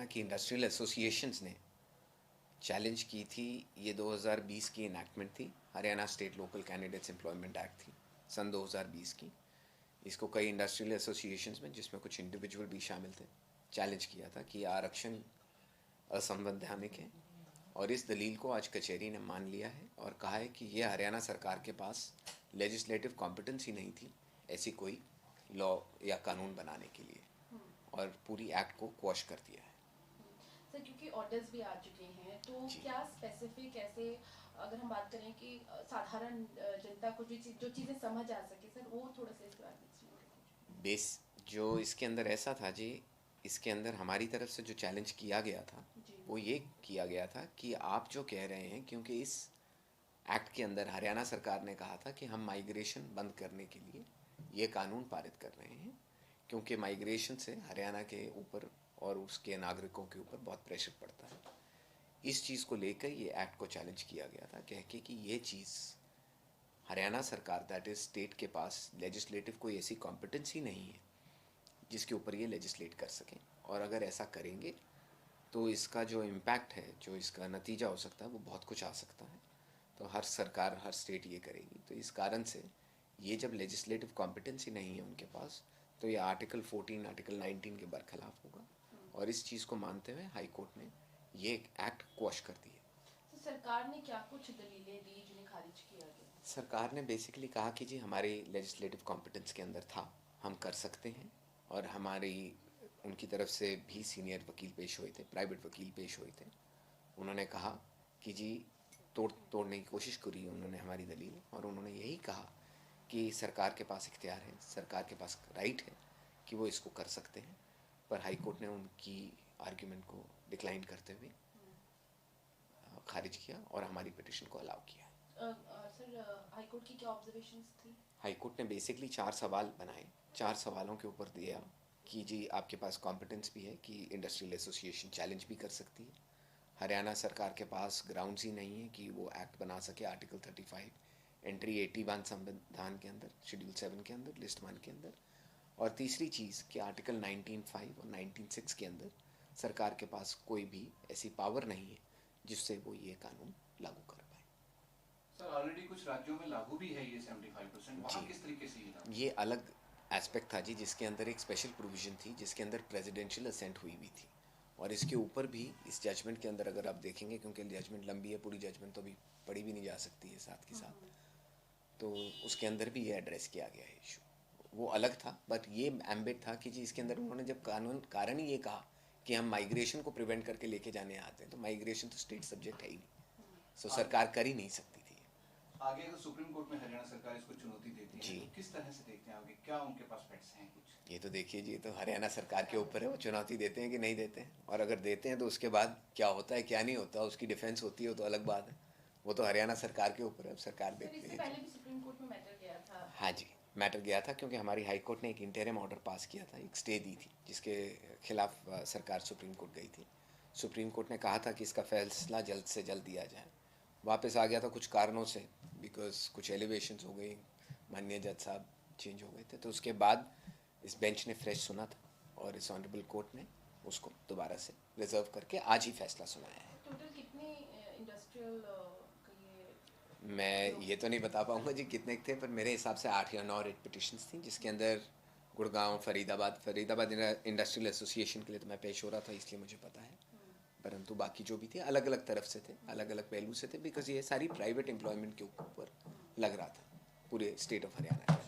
हरियाणा की industrial associations ने challenge की थी। ये 2020 की इनैक्टमेंट थी, Haryana state local candidates employment act थी सन 2020 की। इसको कई इंडस्ट्रियल एसोसिएशंस में, जिसमें कुछ इंडिविजुअल भी शामिल थे, चैलेंज किया था कि आरक्षण असंवैधानिक है। और इस दलील को आज कचहरी ने मान लिया है और कहा है कि यह हरियाणा सरकार के पास लेजिस्लेटिव कॉम्पिटेंस ही नहीं थी ऐसी कोई लॉ या कानून बनाने के लिए, और पूरी एक्ट को क्वॉश कर दिया है। सर, क्योंकि ऑर्डर्स भी आ चुके हैं, तो क्या स्पेसिफिक ऐसे अगर हम बात करें कि साधारण जनता को जो चीज़ें समझ आ सके, सर वो थोड़ा सा इसके बारे में एक्सप्लेन करें। बेस जो इसके अंदर ऐसा था जी, इसके अंदर हमारी तरफ से जो चैलेंज किया गया था वो ये किया गया था कि आप जो कह रहे हैं, क्योंकि इस एक्ट के अंदर हरियाणा सरकार ने कहा था कि हम माइग्रेशन बंद करने के लिए ये कानून पारित कर रहे हैं, क्योंकि माइग्रेशन से हरियाणा के ऊपर और उसके नागरिकों के ऊपर बहुत प्रेशर पड़ता है। इस चीज़ को लेकर ये एक्ट को चैलेंज किया गया था, कह के कि ये चीज़ हरियाणा सरकार, दैट इज़ स्टेट के पास लेजिस्लेटिव कोई ऐसी कॉम्पिटेंस ही नहीं है जिसके ऊपर ये लेजिस्लेट कर सकें, और अगर ऐसा करेंगे तो इसका जो इम्पैक्ट है, जो इसका नतीजा हो सकता है, वो बहुत कुछ आ सकता है। तो हर सरकार, हर स्टेट ये करेगी। तो इस कारण से ये जब लेजिस्लेटिव कॉम्पिटेंस ही नहीं है उनके पास, तो ये आर्टिकल 14, आर्टिकल 19 के बरखिलाफ होगा। और इस चीज़ को मानते हुए हाई कोर्ट ने ये एक्ट क्वॉश कर दिए। तो सरकार ने क्या कुछ दलीलें दी जिन्हें खारिज किया गया? सरकार ने बेसिकली कहा कि जी हमारे लेजिस्लेटिव कॉम्पिटेंस के अंदर था, हम कर सकते हैं। और हमारी उनकी तरफ से भी सीनियर वकील पेश हुए थे, प्राइवेट वकील पेश हुए थे। उन्होंने कहा कि जी तोड़ने की कोशिश करी उन्होंने हमारी दलील, और उन्होंने यही कहा कि सरकार के पास इख्तियार है, सरकार के पास राइट है कि वो इसको कर सकते हैं। पर हाई कोर्ट ने उनकी आर्ग्यूमेंट को डिक्लाइन करते हुए खारिज किया और हमारी पिटिशन को अलाउ किया। सर, हाई कोर्ट की क्या ऑब्जर्वेशंस थी? हाई कोर्ट ने बेसिकली 4 सवाल बनाए। 4 सवालों के ऊपर दिया कि जी आपके पास कॉम्पिटेंस भी है कि इंडस्ट्रियल एसोसिएशन चैलेंज भी कर सकती है। हरियाणा सरकार के पास ग्राउंड्स ही नहीं है कि वो एक्ट बना सके आर्टिकल 35, एंट्री 81 संविधान के अंदर, शेड्यूल 7 के अंदर, लिस्ट 1 के अंदर। और तीसरी चीज़ कि आर्टिकल 19(5) और 19(6) के अंदर सरकार के पास कोई भी ऐसी पावर नहीं है जिससे वो ये कानून लागू कर पाए। सर, ऑलरेडी कुछ राज्यों में लागू भी है ये 75%, वहाँ किस तरीके से ये अलग एस्पेक्ट था जी, जिसके अंदर एक स्पेशल प्रोविज़न थी जिसके अंदर प्रेसिडेंशियल असेंट हुई भी थी। और इसके ऊपर भी इस जजमेंट के अंदर अगर आप देखेंगे, क्योंकि जजमेंट लंबी है, पूरी जजमेंट तो अभी पढ़ी भी नहीं जा सकती है साथ के साथ, तो उसके अंदर भी ये एड्रेस किया गया है इशू। वो अलग था, बट ये एम्बिट था कि जी इसके अंदर उन्होंने जब कारण ही ये कहा कि हम माइग्रेशन को प्रिवेंट करके लेके जाने आते हैं, तो माइग्रेशन तो स्टेट सब्जेक्ट है ही नहीं, सो सरकार कर ही नहीं सकती थी। आगे अगर सुप्रीम कोर्ट में हरियाणा सरकार इसको चुनौती देती है तो किस तरह से देखते हैं आगे, क्या उनके पास फैक्ट्स हैं कुछ? ये तो देखिए जी, तो हरियाणा सरकार के ऊपर है, वो चुनौती देते हैं कि नहीं देते हैं। और अगर देते हैं तो उसके बाद क्या होता है क्या नहीं होता, उसकी डिफेंस होती है तो अलग बात है। वो तो हरियाणा सरकार के ऊपर है, सरकार देखती है। इससे पहले भी सुप्रीम कोर्ट में मैटर गया था। हाँ जी, मैटर गया था, क्योंकि हमारी हाई कोर्ट ने एक इंटरिम ऑर्डर पास किया था, एक स्टे दी थी, जिसके खिलाफ सरकार सुप्रीम कोर्ट गई थी। सुप्रीम कोर्ट ने कहा था कि इसका फैसला जल्द से जल्द दिया जाए। वापस आ गया था कुछ कारणों से, बिकॉज कुछ एलिवेशंस हो गई, माननीय जज साहब चेंज हो गए थे, तो उसके बाद इस बेंच ने फ्रेश सुना था और इस ऑनरेबल कोर्ट ने उसको दोबारा से रिजर्व करके आज ही फैसला सुनाया है। टोटल कितने इंडस्ट्रियल मैं ये तो नहीं बता पाऊंगा जी कितने थे, पर मेरे हिसाब से 8 या 9 रेट पिटिशन्स थी, जिसके अंदर गुड़गांव, फरीदाबाद इंडस्ट्रियल एसोसिएशन के लिए तो मैं पेश हो रहा था, इसलिए मुझे पता है। परंतु बाकी जो भी थे अलग अलग तरफ से थे, अलग अलग पहलू से थे, बिकॉज ये सारी प्राइवेट एम्प्लॉयमेंट के ऊपर लग रहा था पूरे स्टेट ऑफ हरियाणा।